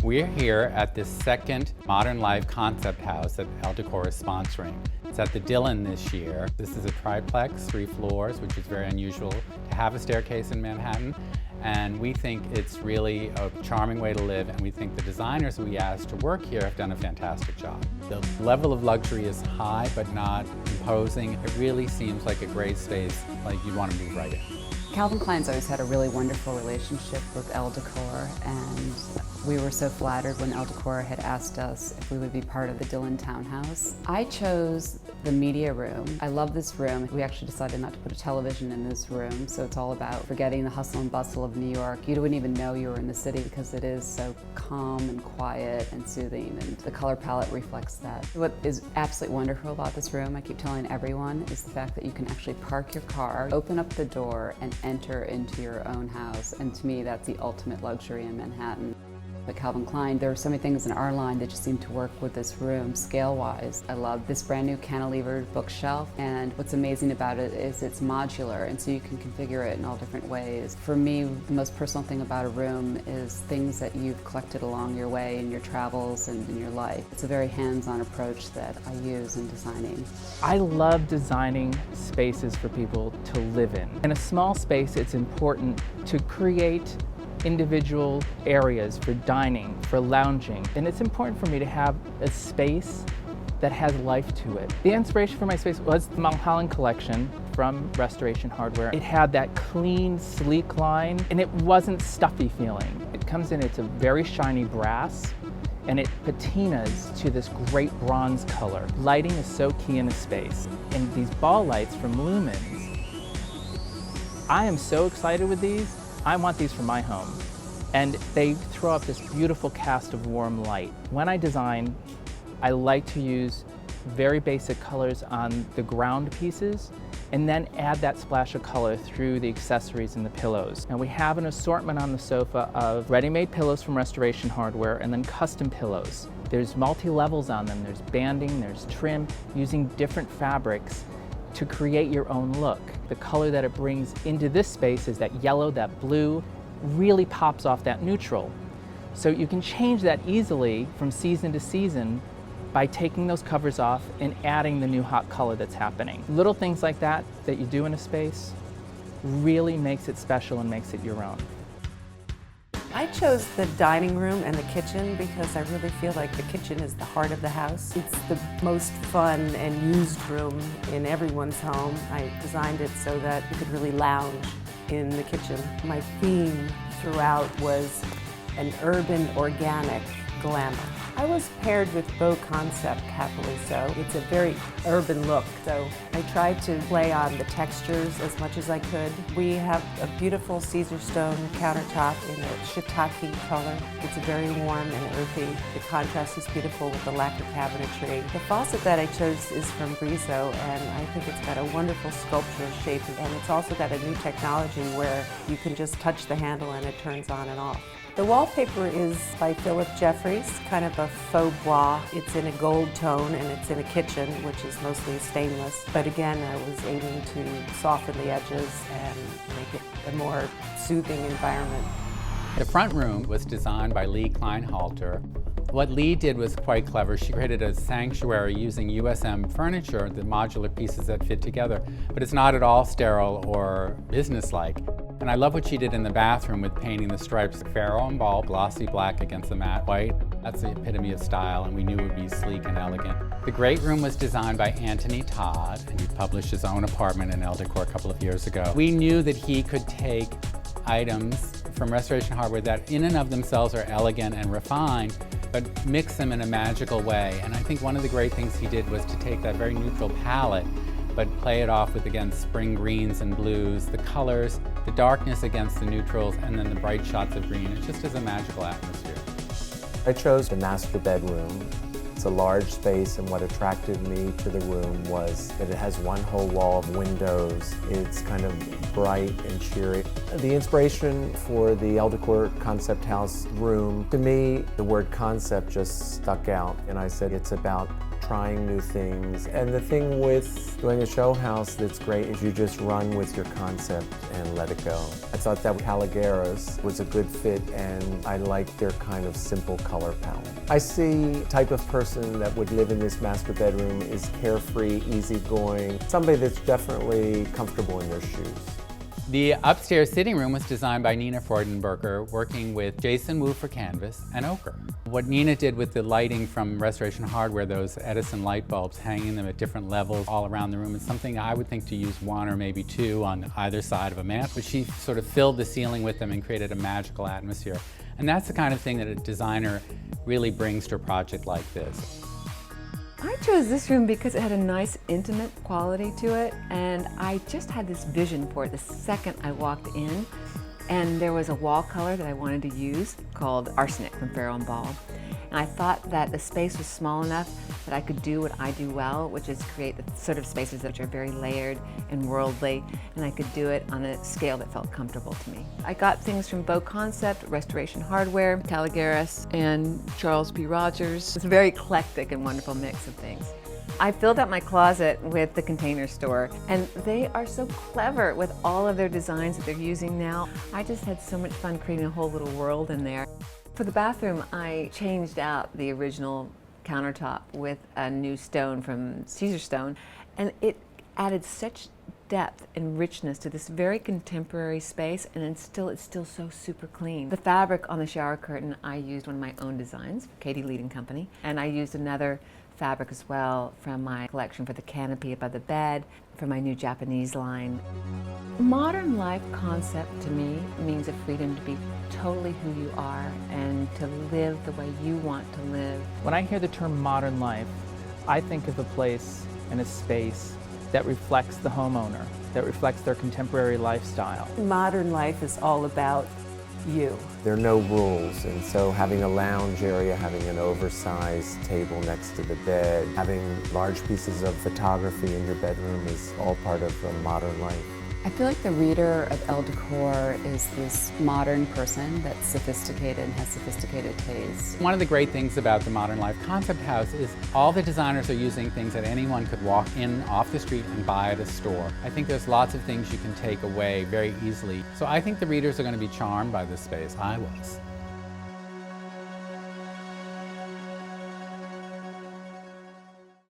We're here at this second Modern Life concept house that Elle Decor is sponsoring. It's at the Dillon this year. This is a triplex, 3 floors, which is very unusual to have a staircase in Manhattan. And we think it's really a charming way to live, and we think the designers we asked to work here have done a fantastic job. The level of luxury is high, but not imposing. It really seems like a great space, like you want to move right in. Calvin Klein's always had a really wonderful relationship with Elle Decor, and we were so flattered when Elle Decor had asked us if we would be part of the Dillon townhouse. I chose the media room. I love this room. We actually decided not to put a television in this room, so it's all about forgetting the hustle and bustle of New York. You wouldn't even know you were in the city because it is so calm and quiet and soothing, and the color palette reflects that. What is absolutely wonderful about this room, I keep telling everyone, is the fact that you can actually park your car, open up the door, and enter into your own house. And to me, that's the ultimate luxury in Manhattan. At Calvin Klein, there are so many things in our line that just seem to work with this room scale-wise. I love this brand new cantilevered bookshelf, and what's amazing about it is it's modular, and so you can configure it in all different ways. For me, the most personal thing about a room is things that you've collected along your way in your travels and in your life. It's a very hands-on approach that I use in designing. I love designing spaces for people to live in. In a small space, it's important to create individual areas for dining, for lounging, and it's important for me to have a space that has life to it. The inspiration for my space was the Mulholland collection from Restoration Hardware. It had that clean, sleek line, and it wasn't stuffy feeling. It comes in, it's a very shiny brass, and it patinas to this great bronze color. Lighting is so key in a space. And these ball lights from Lumens, I am so excited with these. I want these for my home. And they throw up this beautiful cast of warm light. When I design, I like to use very basic colors on the ground pieces and then add that splash of color through the accessories and the pillows. And we have an assortment on the sofa of ready-made pillows from Restoration Hardware and then custom pillows. There's multi-levels on them. There's banding, there's trim, using different fabrics to create your own look. The color that it brings into this space is that yellow, that blue, really pops off that neutral. So you can change that easily from season to season by taking those covers off and adding the new hot color that's happening. Little things like that that you do in a space really makes it special and makes it your own. I chose the dining room and the kitchen because I really feel like the kitchen is the heart of the house. It's the most fun and used room in everyone's home. I designed it so that you could really lounge in the kitchen. My theme throughout was an urban, organic glamour. I was paired with Beau Concept, happily so. It's a very urban look, so I tried to play on the textures as much as I could. We have a beautiful Caesar stone countertop in a shiitake color. It's very warm and earthy. The contrast is beautiful with the lacquer cabinetry. The faucet that I chose is from Brizo, and I think it's got a wonderful sculptural shape, and it's also got a new technology where you can just touch the handle and it turns on and off. The wallpaper is by Philip Jeffries, kind of a faux bois. It's in a gold tone and it's in a kitchen, which is mostly stainless. But again, I was aiming to soften the edges and make it a more soothing environment. The front room was designed by Lee Kleinhalter. What Lee did was quite clever. She created a sanctuary using USM furniture, the modular pieces that fit together, but it's not at all sterile or businesslike. And I love what she did in the bathroom with painting the stripes Pharaoh and Ball, glossy black against the matte white. That's the epitome of style, and we knew it would be sleek and elegant. The great room was designed by Anthony Todd, and he published his own apartment in Elle Decor a couple of years ago. We knew that he could take items from Restoration Hardware that in and of themselves are elegant and refined, but mix them in a magical way. And I think one of the great things he did was to take that very neutral palette but play it off with, again, spring greens and blues, the colors, the darkness against the neutrals, and then the bright shots of green. It just is a magical atmosphere. I chose the master bedroom. It's a large space, and what attracted me to the room was that it has one whole wall of windows. It's kind of bright and cheery. The inspiration for the Elle Decor Concept House room, to me, the word concept just stuck out, and I said it's about trying new things. And the thing with doing a show house that's great is you just run with your concept and let it go. I thought that Caligaris was a good fit, and I like their kind of simple color palette. I see the type of person that would live in this master bedroom is carefree, easygoing, somebody that's definitely comfortable in their shoes. The upstairs sitting room was designed by Nina Freudenberger, working with Jason Wu for canvas and ochre. What Nina did with the lighting from Restoration Hardware, those Edison light bulbs, hanging them at different levels all around the room, is something I would think to use one or maybe two on either side of a mantel, but she sort of filled the ceiling with them and created a magical atmosphere. And that's the kind of thing that a designer really brings to a project like this. I chose this room because it had a nice intimate quality to it, and I just had this vision for it the second I walked in. And there was a wall color that I wanted to use called Arsenic from Farrow & Ball. And I thought that the space was small enough that I could do what I do well, which is create the sort of spaces that are very layered and worldly, and I could do it on a scale that felt comfortable to me. I got things from Beau Concept, Restoration Hardware, Caligaris, and Charles B. Rogers. It's a very eclectic and wonderful mix of things. I filled out my closet with the Container Store, and they are so clever with all of their designs that they're using now. I just had so much fun creating a whole little world in there. For the bathroom, I changed out the original countertop with a new stone from Caesar Stone, and it added such depth and richness to this very contemporary space, and it's still so super clean. The fabric on the shower curtain, I used one of my own designs, Katie Lead & Company, and I used another fabric as well from my collection for the canopy above the bed, for my new Japanese line. Modern life concept to me means a freedom to be totally who you are and to live the way you want to live. When I hear the term modern life, I think of a place and a space that reflects the homeowner, that reflects their contemporary lifestyle. Modern life is all about you. There are no rules, and so having a lounge area, having an oversized table next to the bed, having large pieces of photography in your bedroom is all part of a modern life. I feel like the reader of Elle Decor is this modern person that's sophisticated and has sophisticated taste. One of the great things about the Modern Life Concept House is all the designers are using things that anyone could walk in off the street and buy at a store. I think there's lots of things you can take away very easily. So I think the readers are going to be charmed by this space. I was.